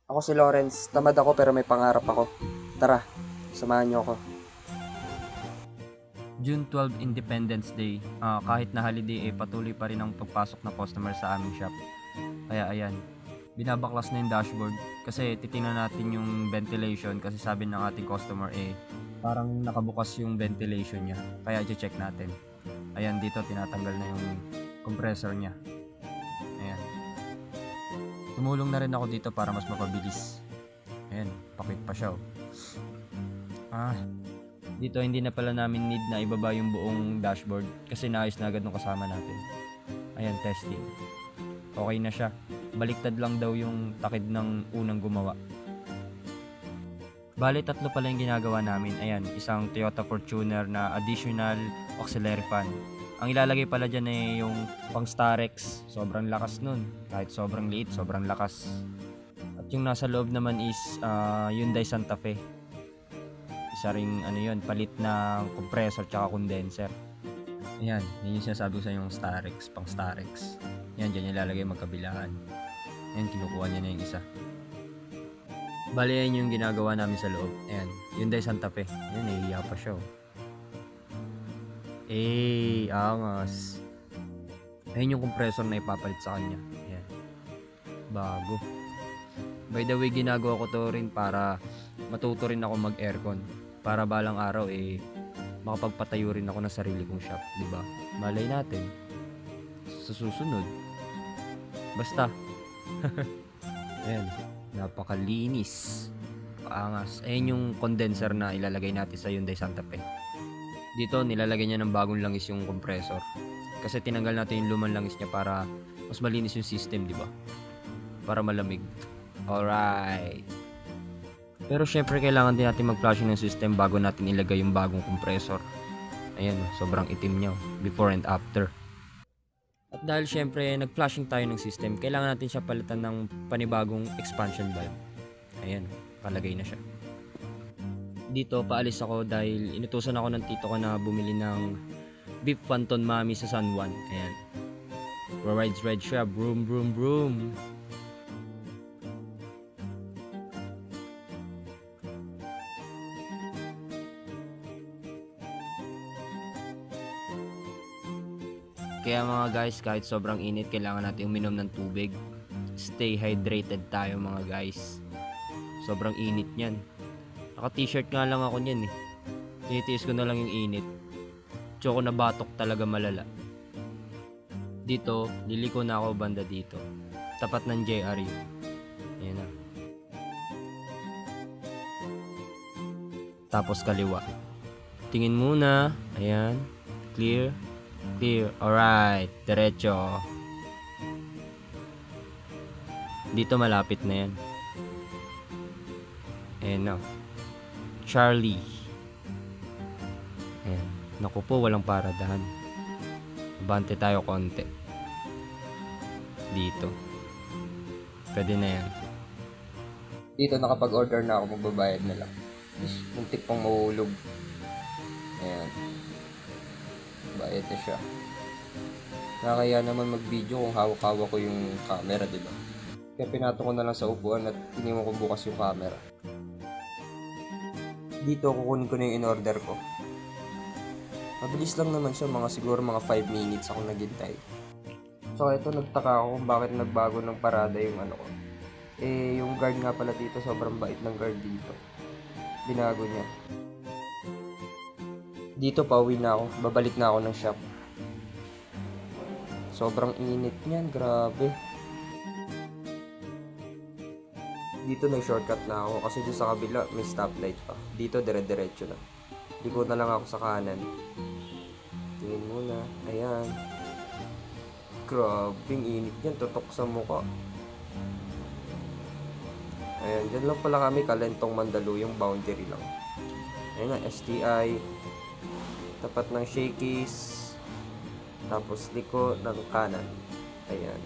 Ako si Lawrence, tamad ako pero may pangarap ako. Tara, samahan niyo ako. June 12 Independence Day. Kahit na holiday patuloy pa rin ang pagpasok ng customer sa aming shop. Kaya ayan, binabaklas na yung dashboard kasi titingnan natin yung ventilation kasi sabi ng ating customer parang nakabukas yung ventilation niya. Kaya i-check natin. Ayan, dito tinatanggal na yung compressor niya. Ayan. Tumulong na rin ako dito para mas mapabilis. Ayan, pakit pa siya. Dito hindi na pala namin need na ibaba yung buong dashboard kasi naayos na agad nung kasama natin. Ayan, testing. Okay na siya. Baliktad lang daw yung takid ng unang gumawa. Bali, tatlo pala yung ginagawa namin. Ayan, isang Toyota Fortuner na additional auxiliary fan. Ang ilalagay pala dyan yung pang Starex. Sobrang lakas nun. Kahit sobrang liit, sobrang lakas. At yung nasa loob naman is Hyundai Santa Fe. Isa ring palit ng compressor tsaka condenser. Ayan, yun yung sinasabi ko sa yung Starex, pang Starex. Yan, dyan ilalagay magkabilaan. Ayan, kinukuha niya na yung isa. Bali, yan yung ginagawa namin sa loob. Ayan, Hyundai Santa Fe. Ayan, nahihiya pa siya. Angas. Ayan yung compressor na ipapalit sa kanya. Ayan, bago. By the way, ginagawa ko to rin para matuto rin ako mag-aircon. Para balang araw makapagpatayo rin ako ng sarili kong shop, di ba? Malay natin sa susunod. Basta. Ayan, napakalinis. Paangas. Ayan yung condenser na ilalagay natin sa Hyundai Santa Fe. Dito nilalagay niya ng bagong langis yung compressor. Kasi tinanggal natin yung lumang langis niya para mas malinis yung system, di ba? Para malamig. Alright. Pero syempre kailangan din natin mag-flushing ng system bago natin ilagay yung bagong compressor. Ayan, sobrang itim niya before and after. At dahil syempre nag-flushing tayo ng system, kailangan natin siya palitan ng panibagong expansion valve. Ayan, palagay na siya. Dito paalis ako dahil inutusan ako ng tito ko na bumili ng beef wonton mami sa San Juan. Ayan. Rides red siya, broom broom broom. Kaya mga guys, kahit sobrang init, kailangan natin uminom ng tubig. Stay hydrated tayo mga guys. Sobrang init niyan. Naka-t-shirt nga lang ako niyan eh. Tinitiis ko na lang yung init. Tsoko na batok talaga malala. Dito, liliko na ako banda dito. Tapat ng JRU. Ayan na. Tapos kaliwa. Tingin muna. Ayan. Clear. Clear. Alright. Diretso. Dito malapit na yan. Ayan na. Charlie. Ayan. Naku po, walang paradahan. Abante tayo konti. Dito. Pwede na yan. Dito nakapag-order na ako, magbabayad na lang. Muntik pang mahulog. Ayan. Bayad na siya. Nakakaya naman mag-video kung hawak-hawak ko yung camera, diba? Kaya pinato ko na lang sa upuan at iniwan ko bukas yung camera. Dito kukunin ko na yung in-order ko. Mabilis lang naman siya, siguro mga 5 minutes ako naghintay. So ito, nagtaka ako kung bakit nagbago ng parada yung ko. Yung guard nga pala dito, sobrang bait ng guard dito. Binago niya. Dito pauwi na ako, babalik na ako ng shop. Sobrang init niyan, grabe. Dito nag-shortcut na ako kasi doon sa kabila may stoplight pa. Dito dire-diretso na. Liko na lang ako sa kanan. Tingin muna, ayan. Grabing init niyan, tutok sa mukha. Ayan, dyan lang pala kami, Kalentong Mandaluyong, boundary lang. Ayan na, STI. Tapat ng Shakey's. Tapos liko ng kanan. Ayan.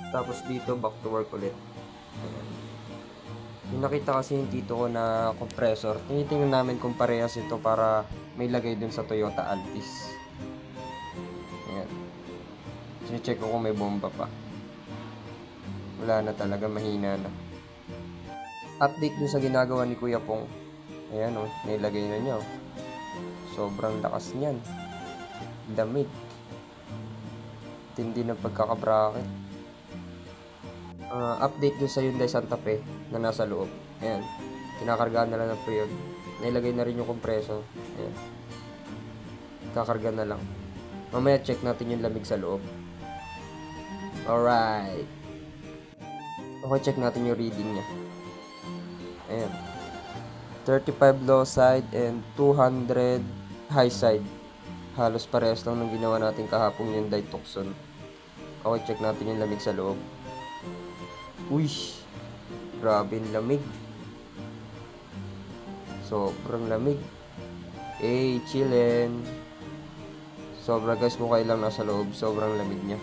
Tapos dito, back to work ulit. Ayan. Yung nakita kasi yung tito ko na compressor, tinitingnan namin kung parehas ito para may lagay dun sa Toyota Altis. Ayan. Sine-check ko kung may bomba pa. Wala na talaga, mahina na. Update dun sa ginagawa ni Kuya Pong. Ayan o, nailagay na niya. Sobrang lakas niyan. Lamig. Tindi ng pagkakabracket. Update dun sa Hyundai Santa Fe na nasa loob. Ayan. Kinakargaan na lang ng pre-oil. Nailagay na rin yung kompreso. Ayan. Kakarga na lang. Mamaya check natin yung lamig sa loob. Alright. Okay, check natin yung reading niya. Ayan. 35 low side and 200 high side. Halos parehas lang ng ginawa natin kahapon yung Hyundai Tucson. Okay, check natin yung lamig sa loob. Uy! Grabe yung lamig. Sobrang lamig. Hey, chillin'. Sobra guys, kung kayo lang nasa loob, sobrang lamig niya.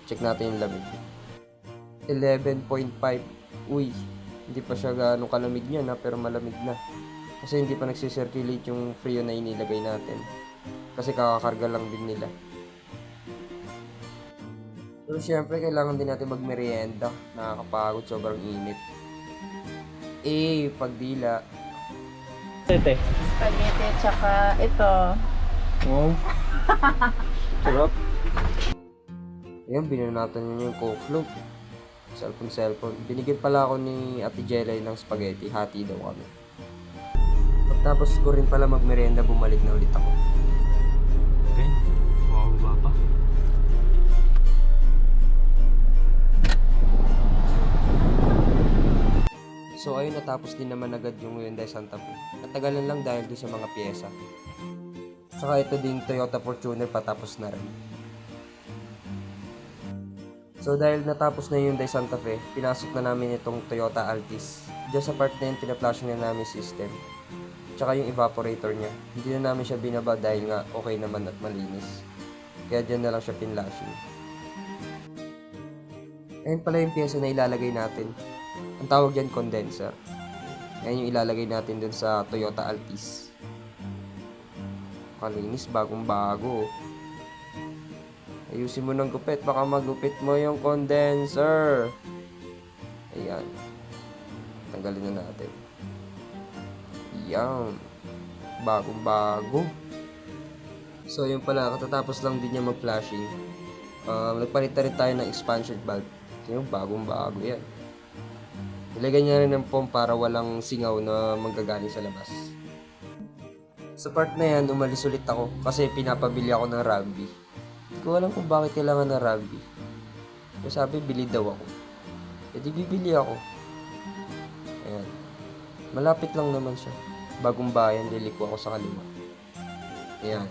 Check natin yung lamig. 11.5. Uy! Hindi pa siya gaano kalamig niya na, pero malamig na. Kasi hindi pa nagsisirculate yung Freon na inilagay natin. Kasi kakakarga lang din nila. Pero syempre, kailangan din natin magmerienda. Nakakapagod, sobrang init. Pagdila. Tete. Spaghetti tsaka ito. Wow. Sarap. Ayan, binanatan niya yung Coke float. Cellphone. Binigyan pala ako ni Ate Jelay ng spaghetti. Hati daw kami. Pagtapos ko rin pala magmerienda, bumalik na ulit ako. Okay. Wow, pa. So ayun, natapos din naman agad yung Hyundai Santa Fe. Natagalan lang dahil doon sa mga pyesa. Saka ito din Toyota Fortuner patapos na rin. So dahil natapos na yung Hyundai Santa Fe, pinasok na namin itong Toyota Altis. Diyan sa part na yun, pina-flash na namin system. Tsaka yung evaporator niya. Hindi na namin siya binaba dahil nga okay naman at malinis. Kaya dyan na lang siya pinlashing. Ayun pala yung pyesa na ilalagay natin. Ang tawag dyan, condenser. Ayan yung ilalagay natin dun sa Toyota Altis. Kalinis, bagong bago. Ayusin mo ng gupit, baka magupit mo yung condenser. Ayan. Tanggalin na natin. Ayan. Bagong bago. So yun pala, katatapos lang din niya mag-flashing. Nagpalit na rin tayo ng expansion valve. So yung bagong bago yan. Ilagay niya rin ng foam para walang singaw na manggagaling sa labas. Sa part na yan, umalis ulit ako kasi pinapabili ako ng rugby. Hindi ko alam kung bakit kailangan ng rugby. Kasi sabi, bili daw ako. E di bibili ako. Ayan. Malapit lang naman siya. Bagong bayan, liliko ako sa kaliwa. Ayan.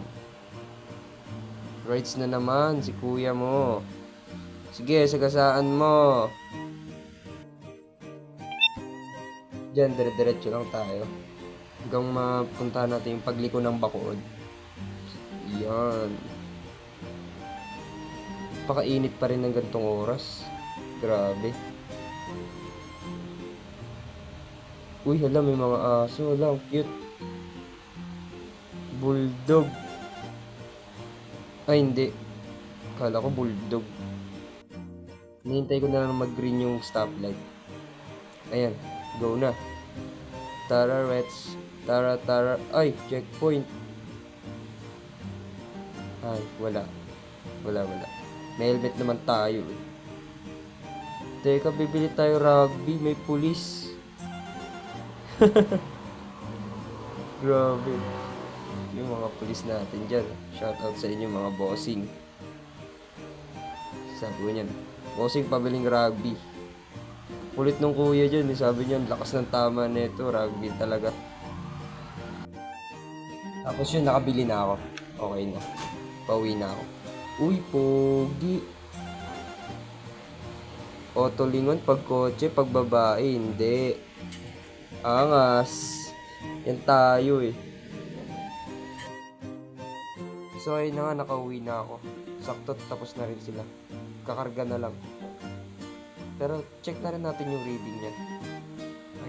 Rides na naman si kuya mo. Sige, sagasaan mo. Diyan, dire-diretso lang tayo. Hanggang mapunta natin yung pagliko ng Bacood. Yan. Pakainit pa rin ng gantong oras. Grabe. Uy, hala, may mga aso. Hala, cute. Bulldog. Ay, hindi. Kala ko bulldog. Hinihintay ko na lang mag-green yung stoplight. Ayan, go na. Tara, Reds. Tara. Ay, checkpoint. Ay, wala. May helmet naman tayo eh. Teka, bibili tayo rugby. May pulis. Grabe. Yung mga pulis natin dyan. Shoutout sa inyo mga bossing. Sabi ko niyan, bossing, pabiling rugby. Kulit nung kuya dyan. Sabi niyan, lakas ng tama nito. Rugby talaga. Tapos yun, nakabili na ako. Okay na. Pauwi na ako. Uy, pogi. Otolingon pag kotse, pag babae, hindi. Angas. Yan tayo eh. So ayun na nga, nakauwi na ako. Sakto, tapos na rin sila. Kakarga na lang. Pero check na rin natin yung reading niya.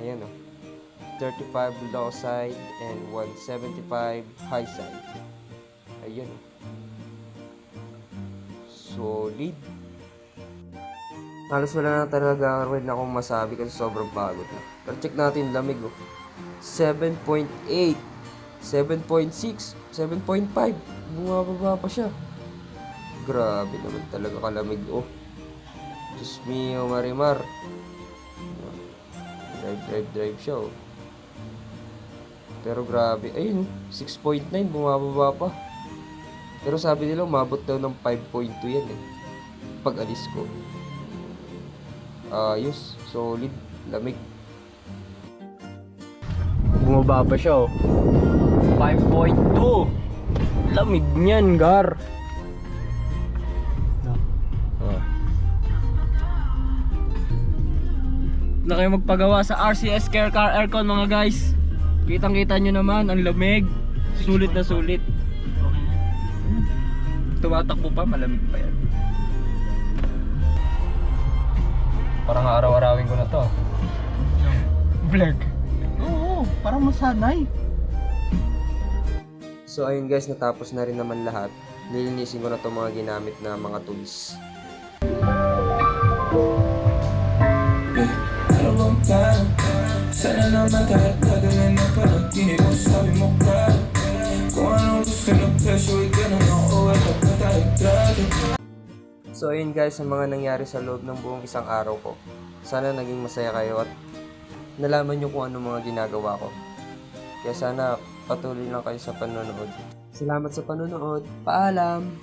Ayan o. 35 low side and 175 high side. Ayan o. solid. Halos wala na talaga rin akong masabi kasi sobrang pagod na. Pero check natin lamig oh. 7.8, 7.6, 7.5. Bumababa pa siya. Grabe naman talaga kalamig oh. Diyos mio, Marimar. Drive siya oh. Pero grabe, ayun oh, 6.9, bumababa pa. Pero sabi nila umabot daw ng 5.2 yan eh. Pag alis ko. Ayos, solid, lamig. Bumaba pa siya, oh. 5.2. Lamig niyan, Gar. Na kayo magpagawa sa RCS Care Car Aircon mga guys. Kitang-kita nyo naman, ang lamig. Sulit na sulit. Tumatakbo pa, malamig pa yan. Parang araw-arawin ko na to. Vlog. Oo, parang masanay. So ayun guys, natapos na rin naman lahat. Nilinisin ko na itong mga ginamit na mga tools. Sana naman kahit kadalan ng panaginip mo, sabi mo ka kung anong gusto ng presyo, ganun ako at pagkatahigdrado. So ayun guys, ang mga nangyari sa loob ng buong isang araw ko. Sana naging masaya kayo at nalaman nyo kung ano mga ginagawa ko. Kaya sana patuloy lang kayo sa panonood. Salamat sa panonood. Paalam!